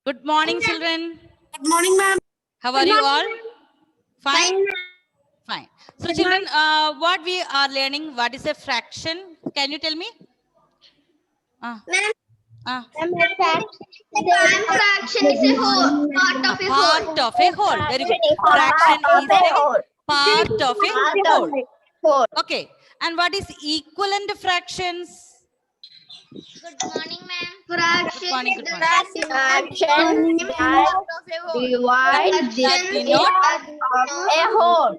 Good morning, children. Good morning, ma'am. How are you all? Fine? Fine. Fine. So, Good children, morning. what we are learning, what is a fraction? Can you tell me? Uh, Ma'am, uh, one fraction is a whole, part a of a part whole. of a whole. Very good. Fraction is a part of a whole. Okay. And what is equivalent fractions? Good morning, ma'am. Good Fraction morning. is Good the morning. fraction that That denote a whole.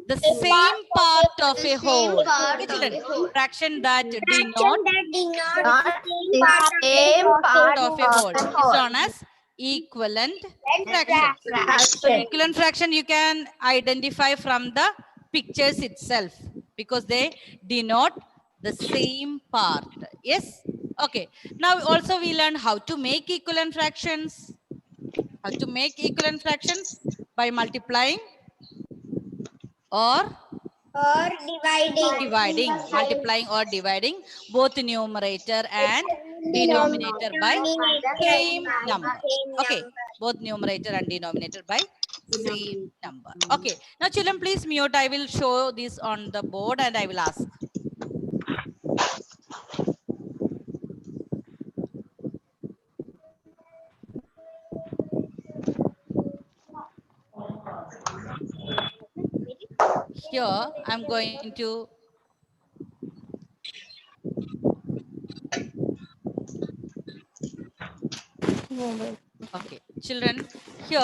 the same part of The a same whole. part Okay, of children. a whole. Fraction that denote Not the same part of a whole is known as equivalent fraction. So fraction. equivalent fraction you can identify from the pictures itself because they denote the same part. Yes. Okay. Now also we learn how to make equivalent fractions. How to make equivalent fractions by multiplying or multiplying or dividing both numerator and denominator by same number. Okay, both numerator and denominator by same number. Okay, now children, please mute. I will show this on the board and I will ask. Here I'm going to okay, children, here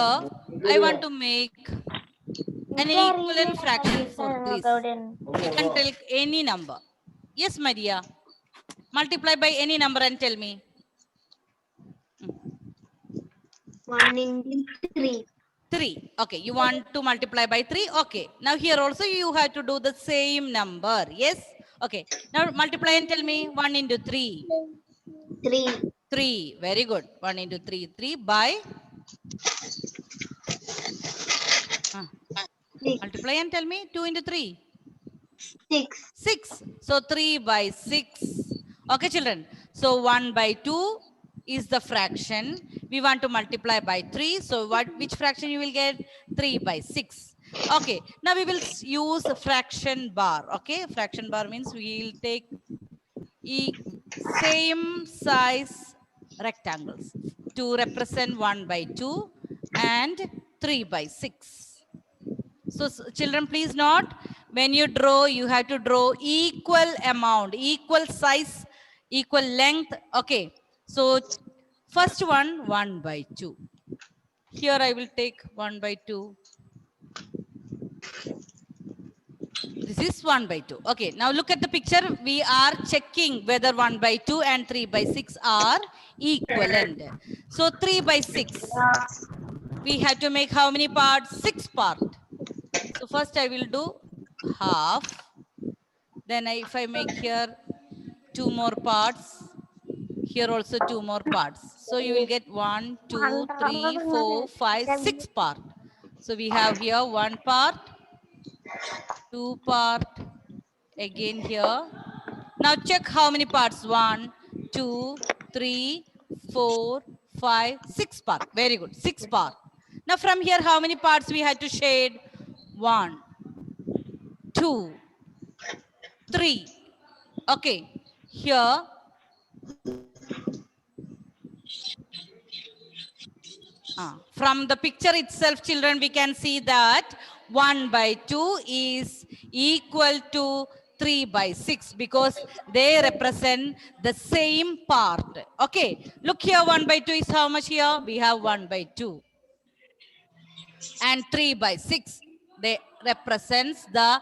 I want to make an equivalent fraction for this. You can take any number. Yes, Maria. Multiply by any number and tell me. 1 into 3. 3. Okay, you want to multiply by 3? Okay. Now here also you have to do the same number. Yes? Okay. Now multiply and tell me 1 into 3. 3. 3. Very good. 1 into 3. 3 by? Multiply and tell me 2 into 3. 6. 6. So 3 by 6. Okay, children. So 1 by 2 is the fraction. We want to multiply by 3. So which fraction you will get? 3 by 6. Okay. Now we will use a fraction bar. Okay. Fraction bar means we will take same size rectangles to represent 1 by 2 and 3 by 6. So children, please note, when you draw, you have to draw equal amount, equal size, equal length. Okay. So first one, 1 by 2. Here I will take 1 by 2. This is 1 by 2. Okay. Now look at the picture. We are checking whether 1 by 2 and 3 by 6 are equivalent. So 3 by 6. We have to make how many parts? 6 parts. So first I will do half. Then if I make here 2 more parts, here also 2 more parts. So you will get 1, 2, 3, 4, 5, 6 part. So we have here 1 part, 2 part, again here. Now check how many parts. 1, 2, 3, 4, 5, 6 part. Very good. 6 part. Now from here, how many parts we had to shade? 1, 2, 3. Okay. Here, from the picture itself, children, we can see that 1 by 2 is equal to 3 by 6 because they represent the same part. Okay. Look here, 1 by 2 is how much here? We have 1 by 2. And 3 by 6, they represents the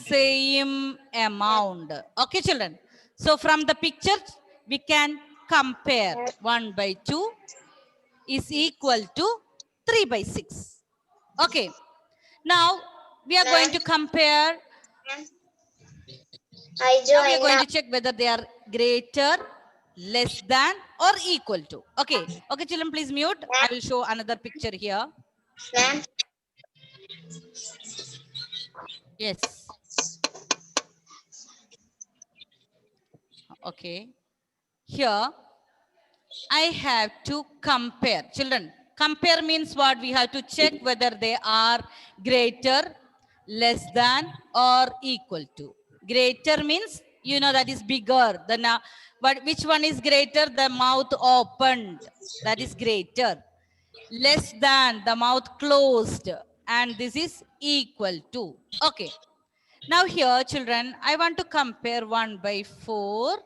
same amount. Okay, children. So from the picture, we can compare 1 by 2 is equal to 3 by 6. Okay. Now, we are going to compare. Now, we are going to check whether they are greater, less than, or equal to. Okay. Okay, children, please mute. I will show another picture here. Yes. Okay. Here, I have to compare. Children, compare means what? We have to check whether they are greater, less than, or equal to. Greater means, you know, that is bigger. But which one is greater? The mouth opened. That is greater. Less than, the mouth closed. And this is equal to. Okay. Now here, children, I want to compare 1 by 4.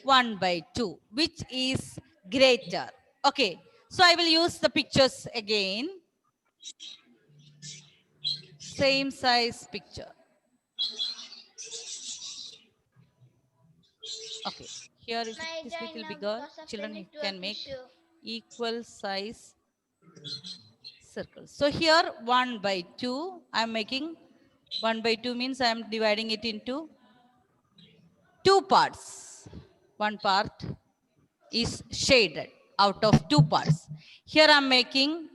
1 by 2, which is greater. Okay, so I will use the pictures again. Same size picture. Okay, here is this little bigger. Children, you can make equal size circles. So here 1 by 2, I'm making 1 by 2 means I'm dividing it into 2 parts. One part is shaded out of 2 parts. Here I'm making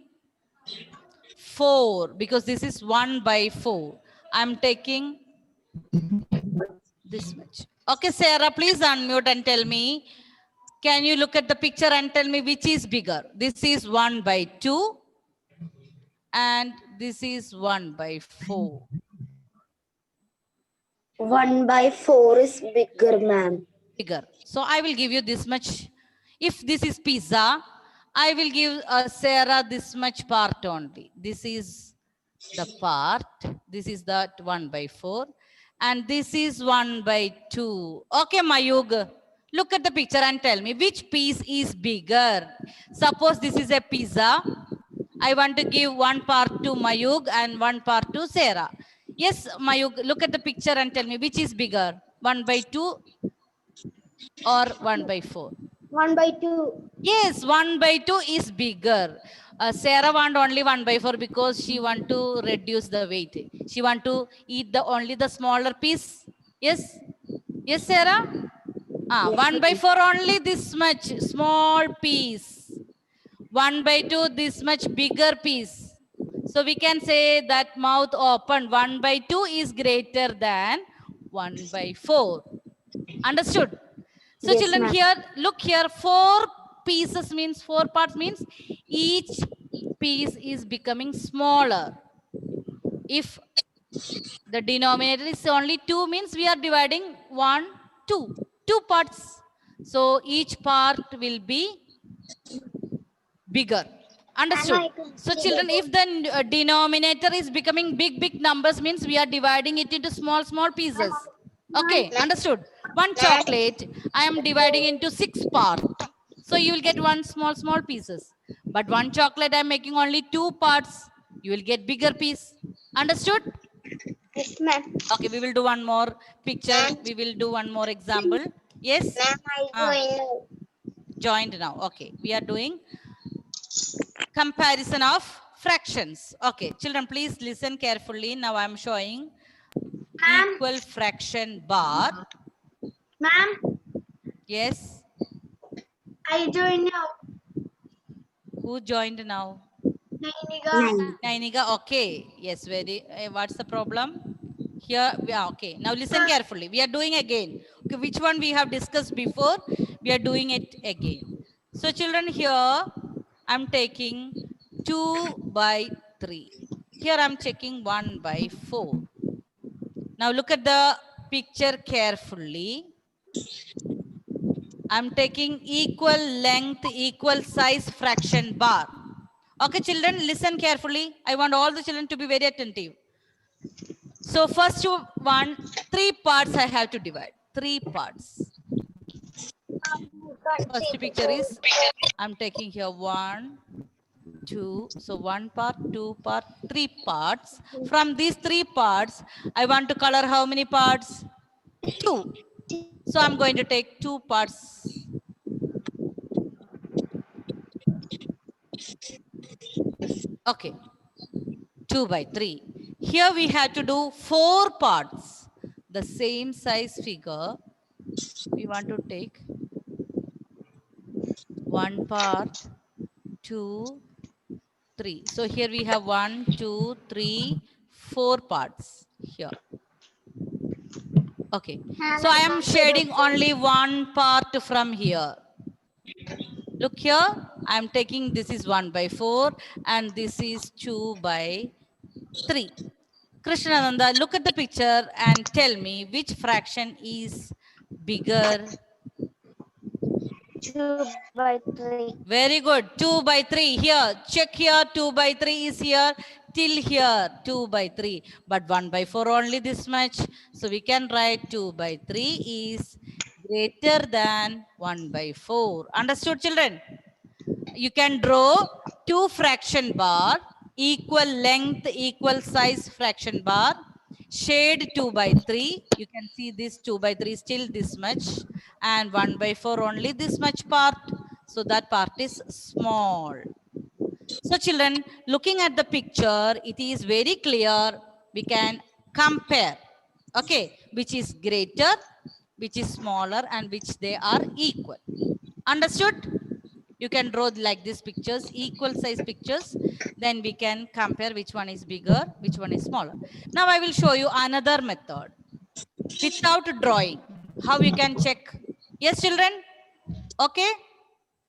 4 because this is 1 by 4. I'm taking this much. Okay, Sarah, please unmute and tell me. Can you look at the picture and tell me which is bigger? This is 1 by 2 and this is 1 by 4. 1 by 4 is bigger, ma'am. Bigger. So I will give you this much. If this is pizza, I will give Sarah this much part only. This is the part. This is that 1 by 4. And this is 1 by 2. Okay, Mayug. Look at the picture and tell me which piece is bigger. Suppose this is a pizza. I want to give 1 part to Mayug and 1 part to Sarah. Yes, Mayug, look at the picture and tell me which is bigger. 1 by 2 or 1 by 4? 1 by 2. Yes, 1 by 2 is bigger. Sarah want only 1 by 4 because she want to reduce the weight. She want to eat only the smaller piece. Yes? Yes, Sarah? 1 by 4 only this much small piece. 1 by 2 this much bigger piece. So we can say that mouth open 1 by 2 is greater than 1 by 4. Understood? So Yes, children, ma'am. here, look here, 4 pieces means 4 parts means each piece is becoming smaller. If the denominator is only 2 means we are dividing 1, 2 parts. So each part will be bigger. Understood? So children, if the denominator is becoming big numbers means we are dividing it into small pieces. Okay, understood? 1 chocolate, I am dividing into 6 parts. So you will get 1 small pieces. But 1 chocolate, I am making only 2 parts. You will get bigger piece. Understood? Yes, ma'am. Okay, we will do one more picture. We will do one more example. Yes? Joined now. Okay, we are doing comparison of fractions. Okay, children, please listen carefully. Now I am showing equal fraction bar. Ma'am, Yes. I join now. Who joined now? Nainiga. Nainiga. Okay. Yes. Very. What's the problem? Here. Okay. Now listen carefully. We are doing again. Okay, which one we have discussed before? We are doing it again. So children, here I'm taking 2 by 3. Here I'm checking 1 by 4. Now look at the picture carefully. I'm taking equal length, equal size fraction bar. Okay, children, listen carefully. I want all the children to be very attentive. So first one, 3 parts I have to divide. 3 parts. First picture is, I'm taking here 1, 2. So 1 part, 2 part, 3 parts. From these 3 parts, I want to color how many parts? 2. So I'm going to take 2 parts. Okay. 2 by 3. Here we have to do 4 parts. The same size figure. We want to take 1 part, 2, 3. So here we have 1, 2, 3, 4 parts here. Okay. So I am shading only 1 part from here. Look here, I'm taking this is 1 by 4 and this is 2 by 3. Krishnananda, look at the picture and tell me which fraction is bigger. 2 by 3. Very good. 2 by 3 here. Check here. 2 by 3 is here. Till here. 2 by 3. But 1 by 4 only this much. So we can write 2 by 3 is greater than 1 by 4. Understood, children? You can draw two fraction bar, equal length, equal size fraction bar. Shade 2 by 3. You can see this 2 by 3 still this much. And 1 by 4 only this much part. So that part is small. So children, looking at the picture, it is very clear. We can compare, okay, which is greater, which is smaller, and which they are equal. Understood? You can draw like these pictures, equal size pictures. Then we can compare which one is bigger, which one is smaller. Now I will show you another method without drawing. How you can check? Yes, children? Okay?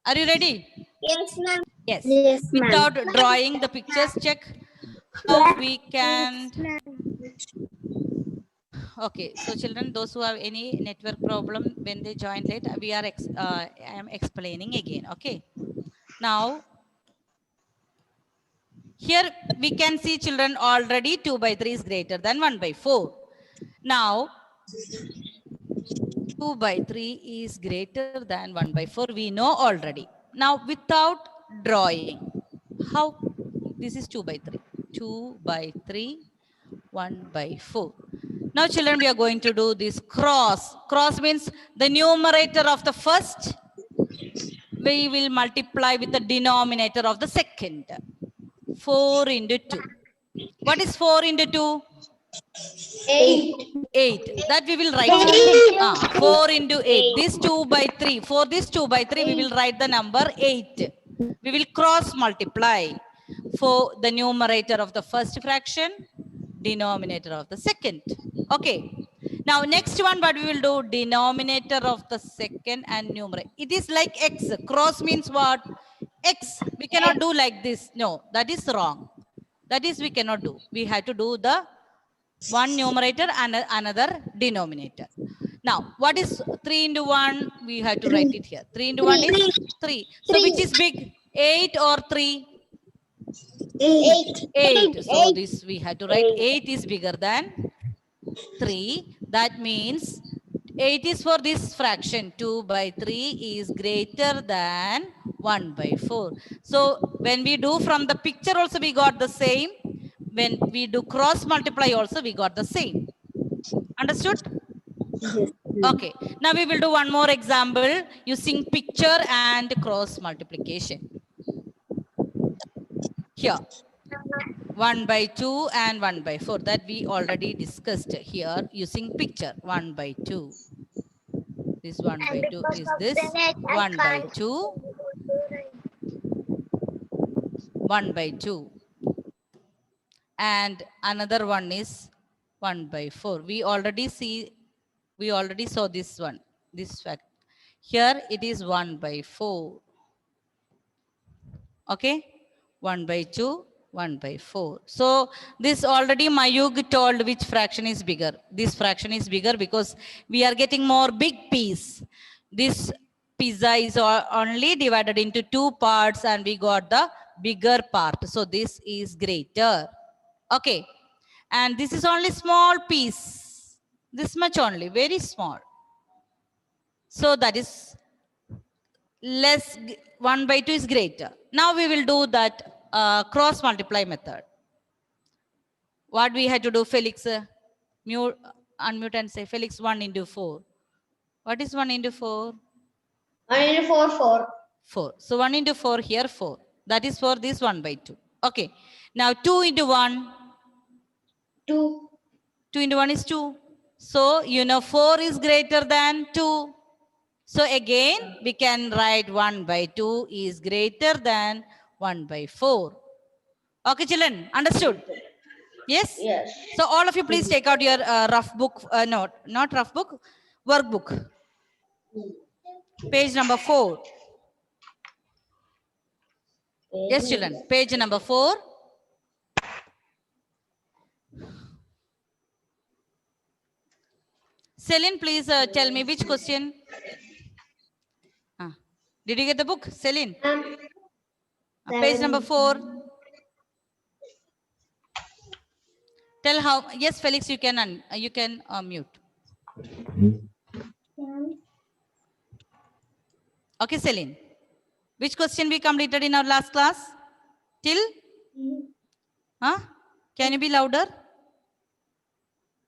Are you ready? Yes, ma'am. Yes. Yes, ma'am. Without drawing the pictures, check how we can. Okay, so children, those who have any network problem when they join late, I am explaining again. Okay. Now, here we can see children already 2 by 3 is greater than 1 by 4. Now, 2 by 3 is greater than 1 by 4. We know already. Now, without drawing, how? This is 2 by 3. 2 by 3, 1 by 4. Now, children, we are going to do this cross. Cross means the numerator of the first, we will multiply with the denominator of the second. 4 into 2. What is 4 into 2? 8. 8. That we will write. 4 into 8. This 2 by 3. For this 2 by 3, we will write the number 8. We will cross multiply for the numerator of the first fraction, denominator of the second. Okay. Now, next one, what we will do? Denominator of the second and numerator. It is like x. Cross means what? X. We cannot do like this. No, that is wrong. That is we cannot do. We have to do the one numerator and another denominator. Now, what is 3 into 1? We have to write it here. 3 into 1 is 3. So, which is big? 8 or 3? 8. 8. So, this we have to write 8 is bigger than 3. That means 8 is for this fraction. 2 by 3 is greater than 1 by 4. So, when we do from the picture also we got the same. When we do cross multiply also we got the same. Understood? Yes. Okay. Now we will do one more example using picture and cross multiplication. Here. 1 by 2 and 1 by 4. That we already discussed here using picture. 1 by 2. This 1 by 2 is this. 1 by 2. 1 by 2. And another one is 1 by 4. We already saw this one, this fact. Here it is 1 by 4. Okay, 1 by 2, 1 by 4. So this already Mayug told which fraction is bigger. This fraction is bigger because we are getting more big piece. This pizza is only divided into 2 parts and we got the bigger part. So this is greater. Okay, and this is only small piece, this much only, very small. So that is less, 1 by 2 is greater. Now we will do that cross multiply method. What we had to do, Felix? Unmute and say, Felix, 1 into 4. What is 1 into 4? 1 into 4, 4. 4. So 1 into 4 here, 4. That is for this 1 by 2. Okay, now 2 into 1. 2. 2 into 1 is 2. So, you know, 4 is greater than 2. So, again, we can write 1 by 2 is greater than 1 by 4. Okay, children, understood? Yes? Yes. So, all of you please take out your rough book, no, not rough book, workbook. Page number 4. Yes, children. Page number 4. Celine, please tell me which question. Did you get the book, Celine? Page number 4. Tell how. Yes, Felix, you can mute. Okay, Celine. Which question we completed in our last class? Till? Huh? Can you be louder?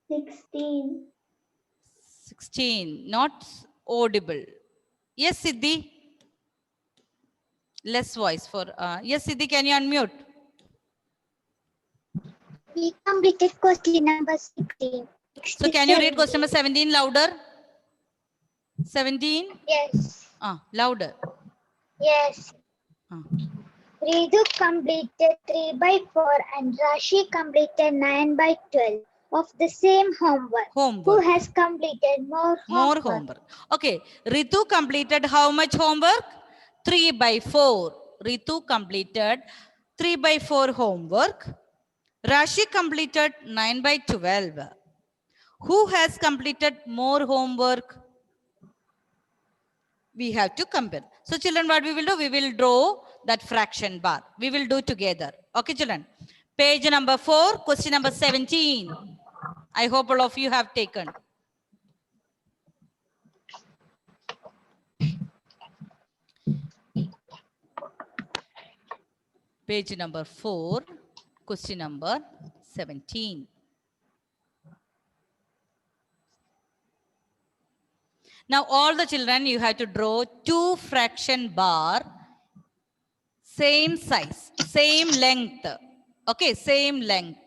16. 16. Not audible. Yes, Siddhi. Less voice for. Yes, Siddhi, can you unmute? We completed question number 16. So can you read question number 17 louder? 17? Yes. Louder. Yes. Ridu completed 3 by 4 and Rashi completed 9 by 12 of the same homework. Who has completed more homework? Okay. Ritu completed how much homework? 3 by 4. Ritu completed 3 by 4 homework. Rashi completed 9 by 12. Who has completed more homework? We have to compare. So children, what we will do? We will draw that fraction bar. We will do together. Okay, children. Page number 4, question number 17. I hope all of you have taken. Page number 4, question number 17. Now all the children, you have to draw 2 fraction bar, same size, same length. Okay, same length.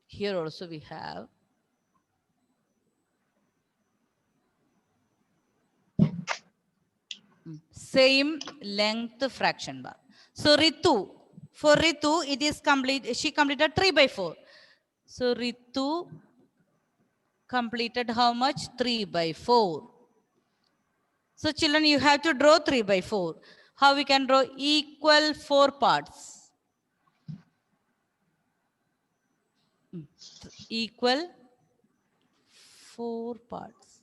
Here also we have. Same length fraction bar. So Ritu, for Ritu, it is complete. She completed 3 by 4. So Ritu completed how much? 3 by 4. So children, you have to draw 3 by 4. How we can draw? Equal 4 parts. Equal 4 parts.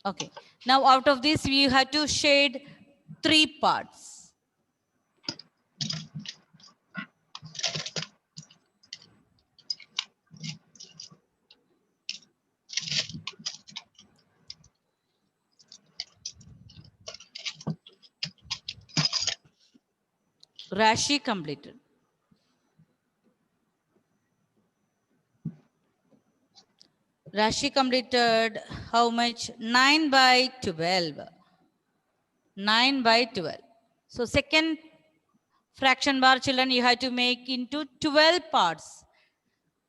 Okay. Now out of this, we have to shade 3 parts. Rashi completed. Rashi completed how much? 9 by 12. 9 by 12. So second fraction bar, children, you have to make into 12 parts.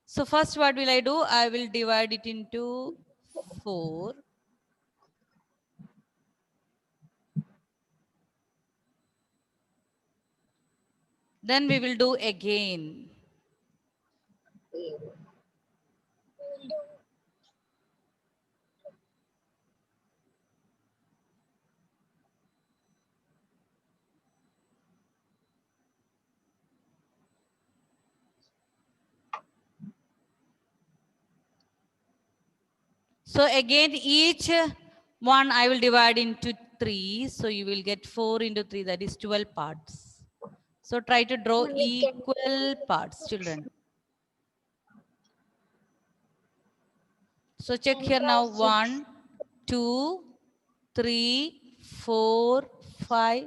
So first what will I do? I will divide it into 4. Then we will do again. So again, each one I will divide into 3. So you will get 4 into 3, that is 12 parts. So try to draw equal parts, children. So check here now. 1, 2, 3, 4, 5,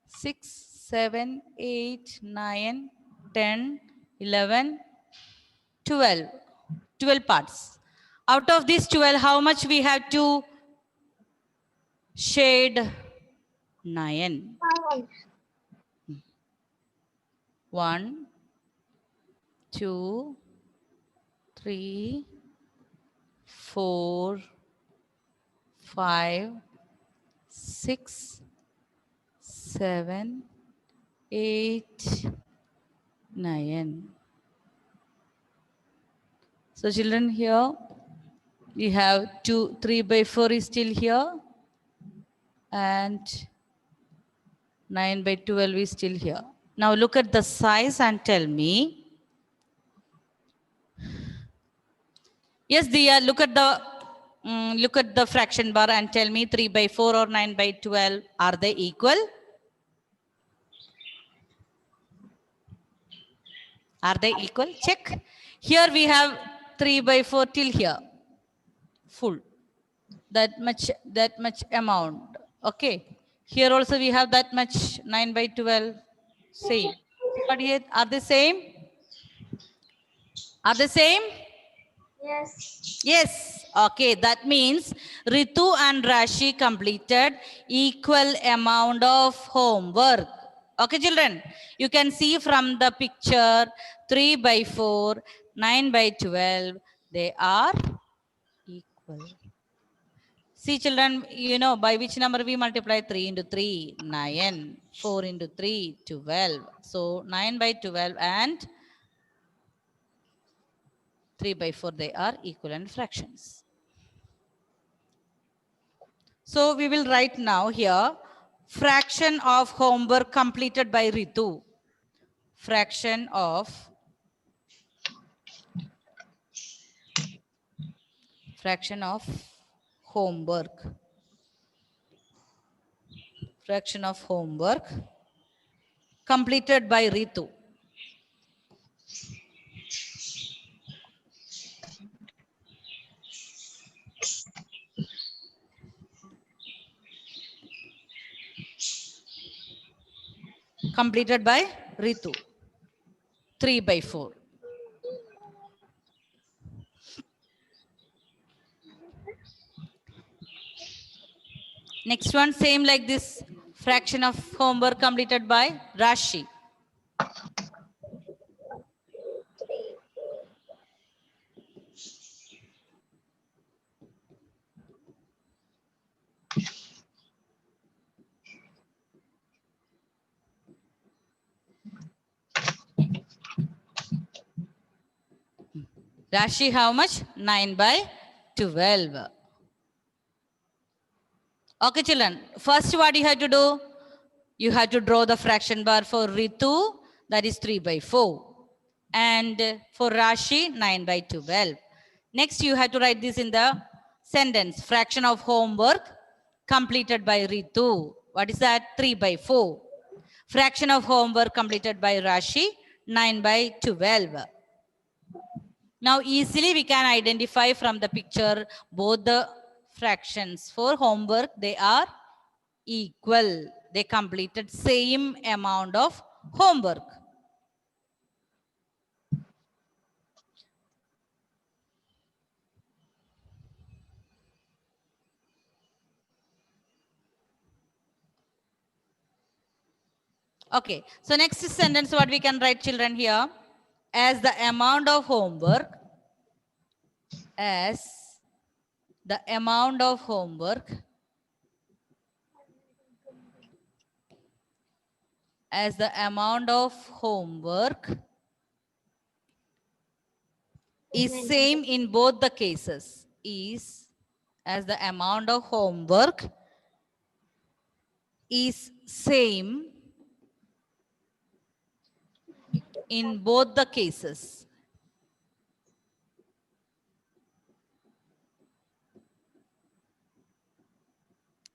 6, 7, 8, 9, 10, 11, 12. 12 parts. Out of these 12, how much we have to shade? 9. 1, 2, 3, 4, 5, 6, 7, 8, 9. So children, here we have 3 by 4 is still here, and 9 by 12 is still here. Now look at the size and tell me. Yes, Diya, look at the fraction bar and tell me 3 by 4 or 9 by 12, are they equal? Are they equal? Check. Here we have 3 by 4 till here, full. That much amount. Okay. Here also we have that much, 9 by 12, same. But here, are they same? Are they same? Yes. Yes. Okay. That means Ritu and Rashi completed equal amount of homework. Okay, children. You can see from the picture 3 by 4, 9 by 12. They are equal. See, children, you know by which number we multiply? 3 into 3, 9. 4 into 3, 12. So 9 by 12 and 3 by 4, they are equivalent fractions. So we will write now here, fraction of homework completed by Ritu. Fraction of homework. Fraction of homework completed by Ritu. Completed by Ritu. 3 by 4. Next one, same like this. Fraction of homework completed by Rashi. Rashi, how much? 9 by 12. Okay, children. First, what you have to do? You have to draw the fraction bar for Ritu, that is 3 by 4. And for Rashi, 9 by 12. Next, you have to write this in the sentence. Fraction of homework completed by Ritu. What is that? 3 by 4. Fraction of homework completed by Rashi, 9 by 12. Now, easily we can identify from the picture both the fractions. For homework, they are equal. They completed same amount of homework. Okay, so next sentence, what we can write, children, here? As the amount of homework, as the amount of homework is same in both the cases, as the amount of homework is same in both the cases.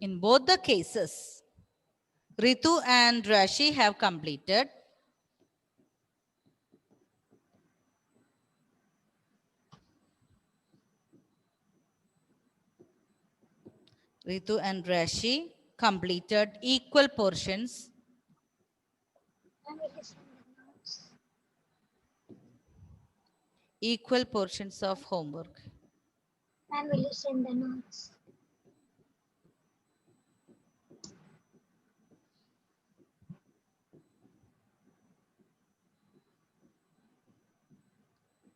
In both the cases, Ritu and Rashi have completed equal portions of homework. And will you send the notes?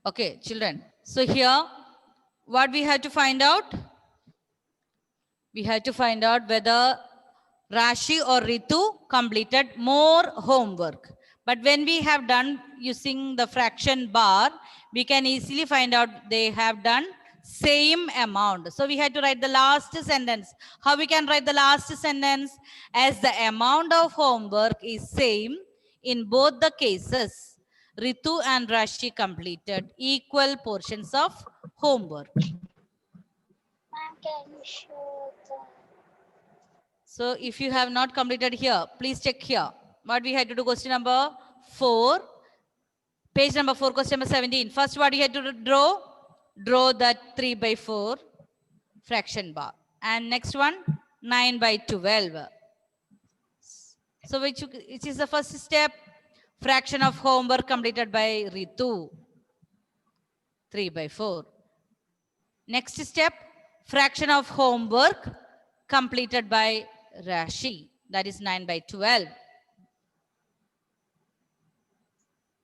Okay, children. So here, what we have to find out? We have to find out whether Rashi or Ritu completed more homework. But when we have done using the fraction bar, we can easily find out they have done same amount. So we had to write the last sentence. How we can write the last sentence? As the amount of homework is same in both the cases, Ritu and Rashi completed equal portions of homework. Ma'am, can you show the... So if you have not completed here, please check here. What we had to do, question number 4, page number 4, question number 17. First, what you had to draw? Draw that 3 by 4 fraction bar. And next one, 9 by 12. So which is the first step? Fraction of homework completed by Ritu, 3 by 4. Next step, fraction of homework completed by Rashi, that is 9 by 12.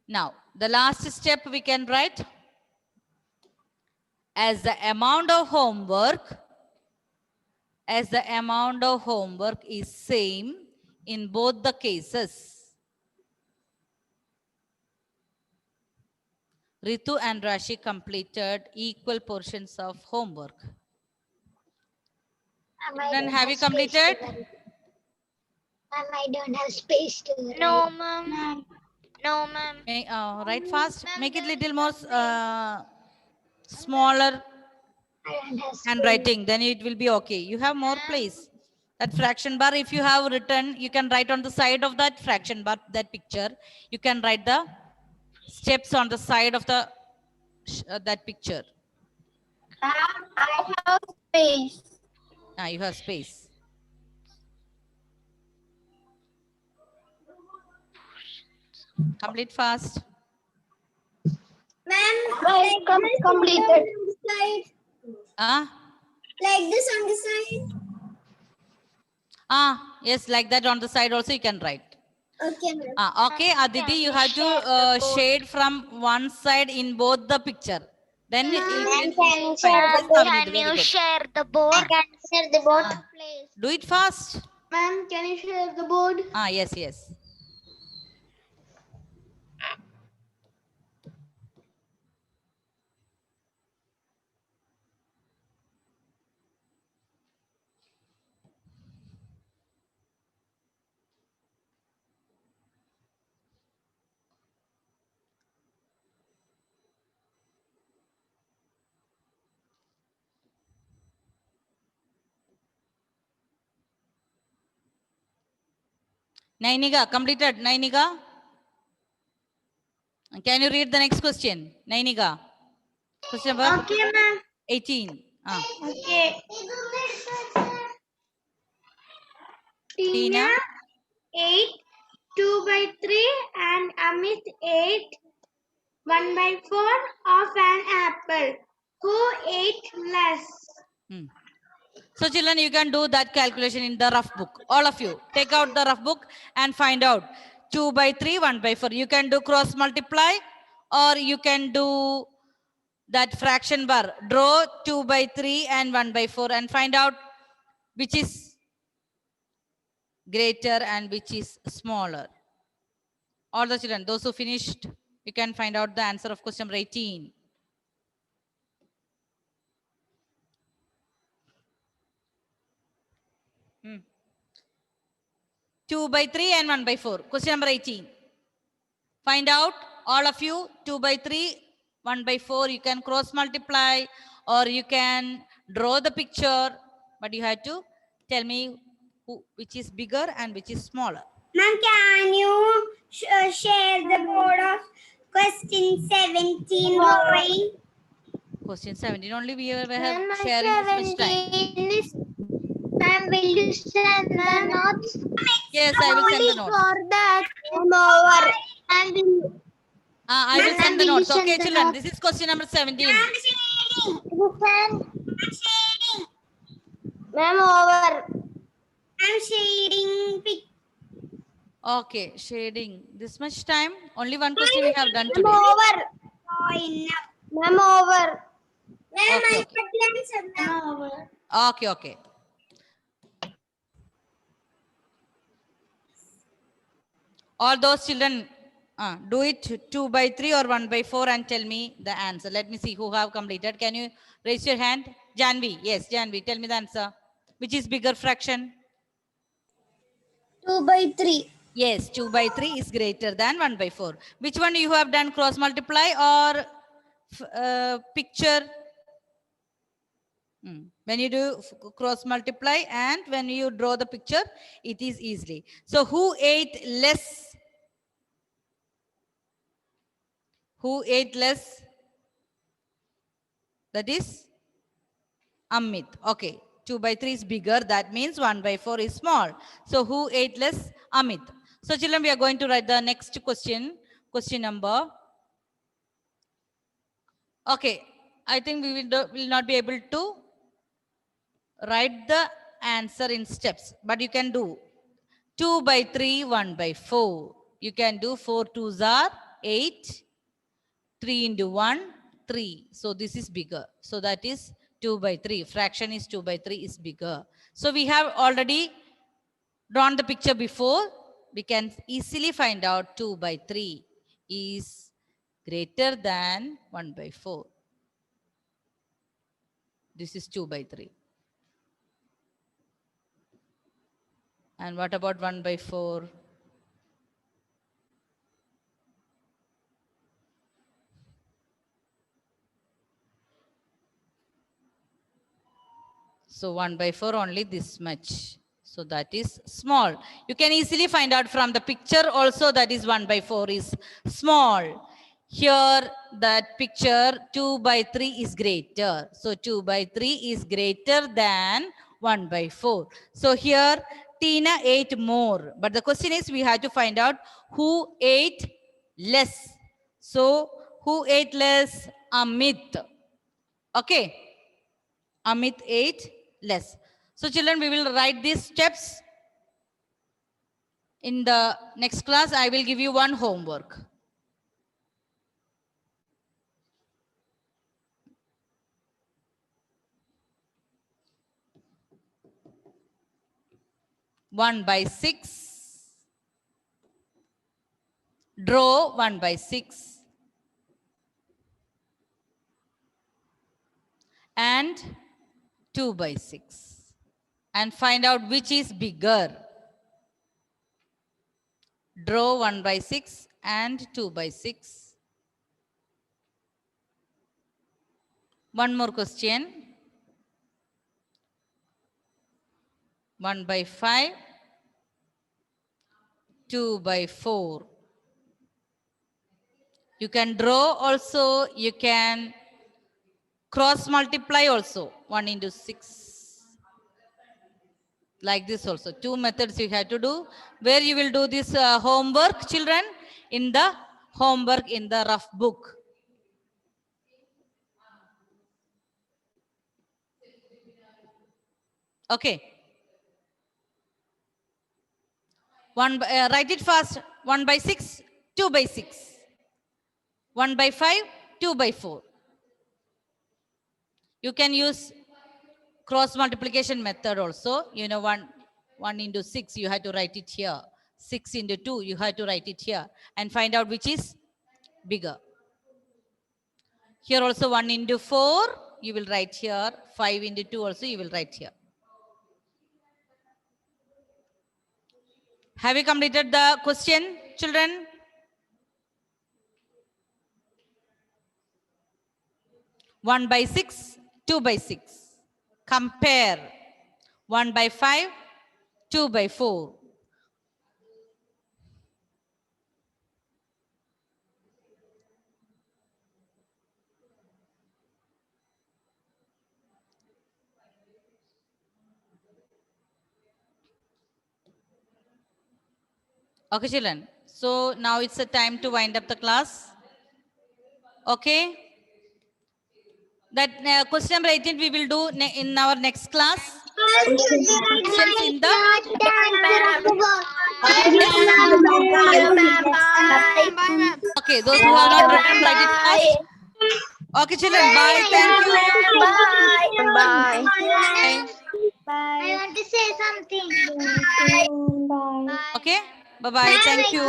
Now, the last step we can write as the amount of homework, is same in both the cases. Ritu and Rashi completed equal portions of homework. Then have you completed? Ma'am, I don't have space to write. No, ma'am. No, ma'am. Write fast. Make it little more smaller I don't have space. handwriting. Then it will be okay. You have more place. That fraction bar, if you have written, you can write on the side of that fraction bar, that picture. You can write the steps on the side of the that picture. I have space. You have space. Complete fast. Ma'am, Completed. Like this on the side. Yes, like that on the side also you can write. Okay, ma'am. Okay, Aditi, you have to shade from one side in both the picture. Then it will be fine. Can you share the board? I can share the board. Please. Do it fast. Ma'am, can you share the board? Yes. Nainiga, completed. Nainiga? Can you read the next question? Nainiga. Question number Okay, ma'am. 18. Okay. Tina? 8, 2 by 3 and Amit 8, 1 by 4 of an apple. Who ate less? So children, you can do that calculation in the rough book. All of you, take out the rough book and find out 2 by 3, 1 by 4. You can do cross multiply or you can do that fraction bar. Draw 2 by 3 and 1 by 4 and find out which is greater and which is smaller. All the children, those who finished, you can find out the answer of question number 18. Hmm. 2 by 3 and 1 by 4. Question number 18. Find out, all of you, 2 by 3, 1 by 4. You can cross multiply or you can draw the picture. But you have to tell me which is bigger and which is smaller. Ma'am, can you share the board of question 17 drawing? Question 17 only we have sharing this much time. Ma'am, will you send the notes? Yes, I will send the notes. For that, over. And I will send the notes. Okay, children, this is question number 17. Ma'am, over. I'm shading. Okay, shading. This much time. Only one question we have done today. Over. Ma'am, over. Okay, okay. Okay. All those children Do it 2 by 3 or 1 by 4 and tell me the answer. Let me see who have completed. Can you raise your hand? Janvi. Yes, Janvi. Tell me the answer. Which is bigger fraction? 2 by 3. Yes, 2 by 3 is greater than 1 by 4. Which one you have done, cross multiply or picture? When you do cross multiply and when you draw the picture, it is easily. So who ate less? Who ate less? That is Amit. Okay. 2 by 3 is bigger. That means 1 by 4 is small. So who ate less? Amit. So children, we are going to write the next question. Question number. Okay. I think we will not be able to write the answer in steps. But you can do 2 by 3, 1 by 4. You can do 4 2s are 8. 3 into 1, 3. So this is bigger. So that is 2 by 3. Fraction is 2 by 3 is bigger. So we have already drawn the picture before. We can easily find out 2 by 3 is greater than 1 by 4. This is 2 by 3. And what about 1 by 4? So 1 by 4 only this much. So that is small. You can easily find out from the picture also that is 1 by 4 is small. Here that picture 2 by 3 is greater. So 2 by 3 is greater than 1 by 4. So here Tina ate more. But the question is we have to find out who ate less. So who ate less? Amit. Okay. Amit ate less. So children, we will write these steps. In the next class, I will give you one homework. One by 6. Draw 1 by 6. And 2 by 6. And find out which is bigger. Draw 1 by 6 and 2 by 6. One more question. 1 by 5. 2 by 4. You can draw also. You can cross multiply also. 1 into 6. Like this also. 2 methods you have to do. Where you will do this homework, children? In the homework in the rough book. Okay. Write it fast. 1 by 6, 2 by 6. 1 by 5, 2 by 4. You can use cross multiplication method also. You know, 1 into 6, you have to write it here. 6 into 2, you have to write it here. And find out which is bigger. Here also 1 into 4, you will write here. 5 into 2 also, you will write here. Have you completed the question, children? One by 6, 2 by 6. Compare. 1 by 5, 2 by 4. Okay, children. So now it's a time to wind up the class. Okay. That question number 18 we will do in our next class. Questions in the okay, those who have not written, write it fast. Okay, children. Bye. Thank you. Bye. I want to say something. Okay. Bye bye. Thank you.